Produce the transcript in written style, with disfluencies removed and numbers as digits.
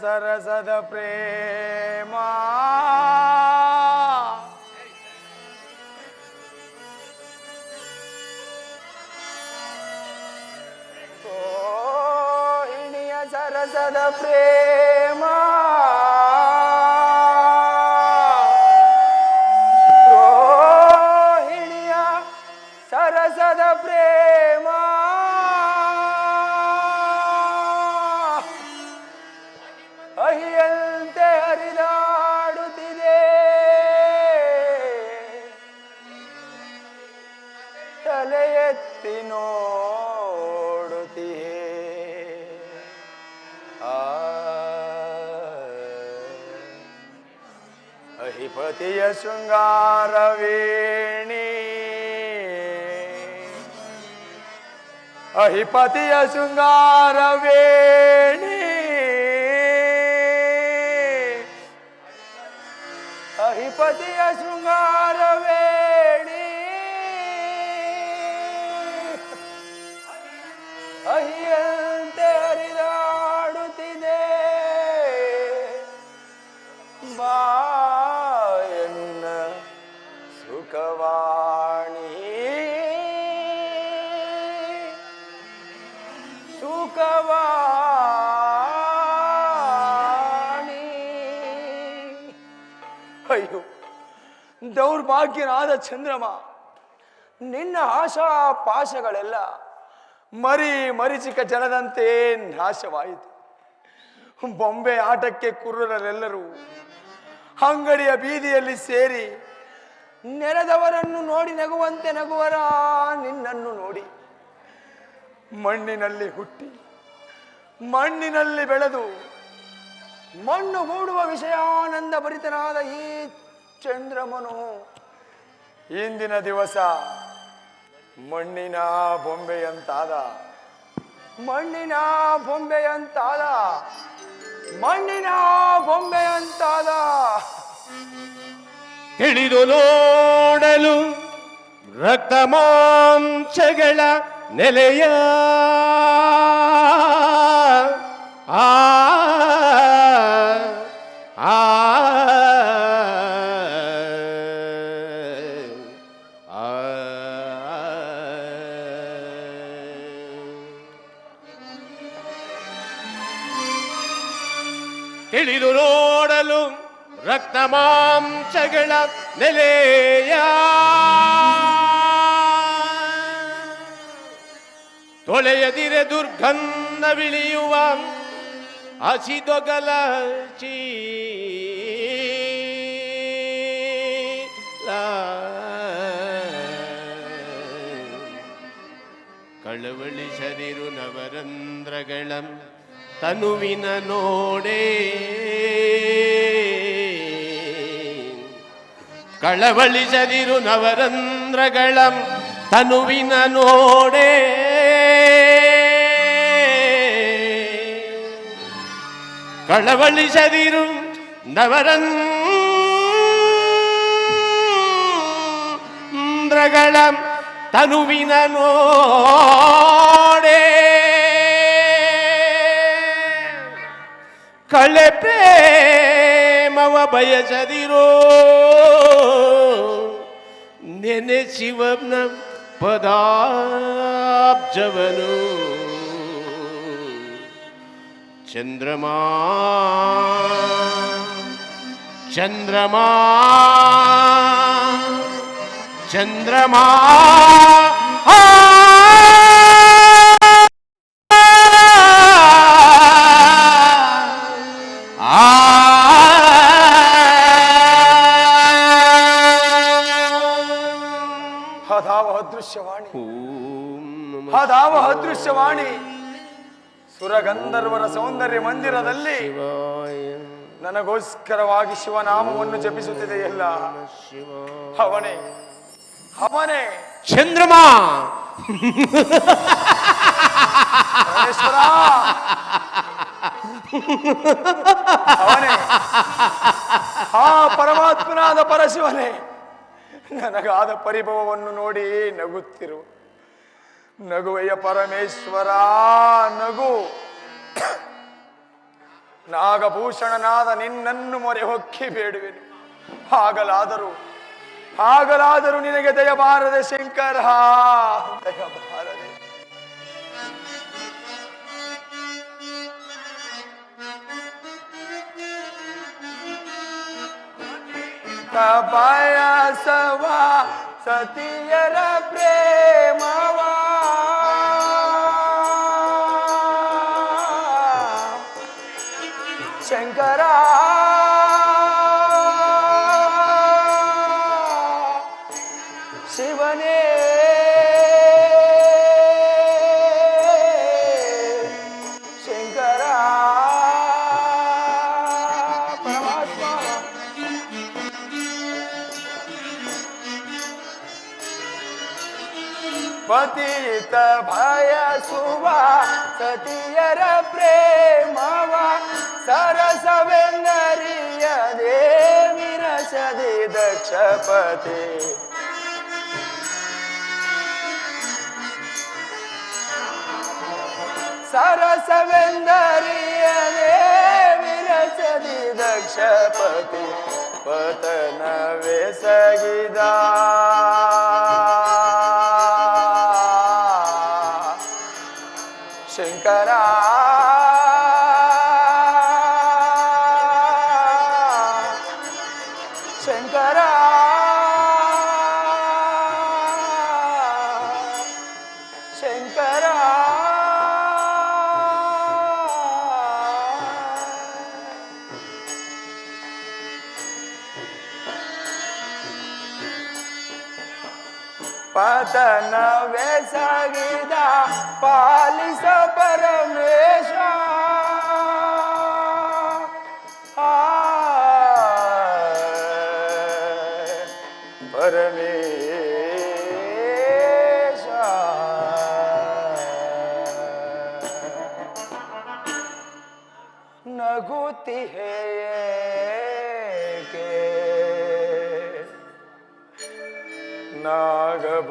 ಸರಸದ ಪ್ರೇಮ ರೋಹಿಣಿಯ ಸರಸದ ಪ್ರೇಮ ರೋಹಿಣಿಯ ಸರಸದ ಪ್ರೇಮ ಅಹಿಯಂತೆ ಹರಿದಾಡುತ್ತಿದೆ ತಲೆ ಎತ್ತಿ ನೋಡುತ್ತಿಯೇ ಅಹಿಪತಿಯ ಶೃಂಗಾರವೇಣಿ ಅಹಿಪತಿಯ ಶೃಂಗಾರವೇಣಿ ಅಹಿಪತಿಯ ಶೃಂಗಾರವೇಣಿ ಅಹಿಯಂತೆ ಹರಿದಾಡುತ್ತಿದೆ ಬಾಯನ್ನ ಸುಖವಾಣಿ ಸುಖವಾಣಿ ಅಯ್ಯೋ ದೌರ್ಭಾಗ್ಯನಾದ ಚಂದ್ರಮ, ನಿನ್ನ ಆಶಾ ಪಾಶಗಳೆಲ್ಲ ಮರೀಚಿಕ ಜಲದಂತೆ ನಾಶವಾಯಿತು. ಬೊಂಬೆ ಆಟಕ್ಕೆ ಕುರುಡರೆಲ್ಲರೂ ಅಂಗಡಿಯ ಬೀದಿಯಲ್ಲಿ ಸೇರಿ ನೆರೆದವರನ್ನು ನೋಡಿ ನಗುವಂತೆ ನಗುವರ ನಿನ್ನನ್ನು ನೋಡಿ ಮಣ್ಣಿನಲ್ಲಿ ಹುಟ್ಟಿ ಮಣ್ಣಿನಲ್ಲಿ ಬೆಳೆದು ಮಣ್ಣು ಗೂಡುವ ವಿಷಯಾನಂದ ಭರಿತನಾದ ಈ ಚಂದ್ರಮನು ಇಂದಿನ ದಿವಸ ಮಣ್ಣಿನ ಬೊಂಬೆಯಂತಾದ ಮಣ್ಣಿನ ಬೊಂಬೆಯಂತಾದ ಮಣ್ಣಿನ ಬೊಂಬೆಯಂತಾದ. ತಿಳಿದು ನೋಡಲು ರಕ್ತ ಮಾಂಸಗಳ ನೆಲೆಯ ಆ ಆ ತಿಳಿದು ನೋಡಲು ರಕ್ತ ಮಾಂಸಗಳ ನೆಲೆಯ ತೊಳೆಯದಿರೆ ದುರ್ಗಂಧವಿಳಿಯುವ ಹಸಿದೊಗಲ ಚೀಲ ಕಳವಳಿಸದಿರು ನವರಂಧ್ರಗಳ ತನುವಿನ ನೋಡೆ ಕಳವಳಿಸದಿರು ನವರಂಧ್ರಗಳ ತನುವಿನ ನೋಡೆ ಕಳವಳಿಸದಿರು ನವರಂಧ್ರಗಳ ತನುವಿನ ನೋಡೆ ಕಳೆ ಪ್ರೇಮವ ಬಯಸದಿರೋ ನೆನೆಸಿವನ ಪದಾಬ್ಜವನು ಚಂದ್ರಮಾ ಚಂದ್ರಮಾ ಚಂದ್ರಮಾ ಅದಾವ ಅದೃಶ್ಯವಾಣಿ ಸುರಗಂಧರ್ವರ ಸೌಂದರ್ಯ ಮಂದಿರದಲ್ಲಿ ನನಗೋಸ್ಕರವಾಗಿ ಶಿವನಾಮವನ್ನು ಜಪಿಸುತ್ತಿದೆಯಲ್ಲ, ಅವನೇ ಅವನೇ ಚಂದ್ರಮ. ಅವನೇ ಆ ಪರಮಾತ್ಮನಾದ ಪರಶಿವನೇ ನನಗಾದ ಪರಿಭವವನ್ನು ನೋಡಿ ನಗುತ್ತಿರು. ನಗುವೆಯ ಪರಮೇಶ್ವರ ನಗು. ನಾಗಭೂಷಣನಾದ ನಿನ್ನನ್ನು ಮೊರೆ ಹೊಕ್ಕಿ ಬೇಡುವೆನು. ಹಾಗಲಾದರೂ ನಿನಗೆ ದಯಬಾರದೆ ಶಂಕರ, ದಯಬಾರದೆ. ಬಯಸವ ಸತಿಯರ ಪ್ರೇಮವ ಶಂಕರ, ಶಿವನೇ ಶಂಕರ ಪರಮಾತ್ಮ. ಪತಿತ ಭಯಸುವ ಸತಿಯರ ಪ್ರೇಮವ ಸರಸವೆಂದರಿಯದೆ ವಿರಸದೆ ದಕ್ಷಪತಿ. ಸರಸವೆಂದರಿಯದೆ ವಿರಸದಿ ದಕ್ಷಪತಿ ಪತನವೆಸಗಿದ. ಶಂಕರ ಶಂಕರ ಶಂಕರ ಪತನವೆಸಗಿದ ಪಾಲಿಸ ಪರಮೇಶ. ಪರಮೇಶ ನಗುತ್ತಿಹೇಕೆ ನಾಗಭೂಷಣನೇ.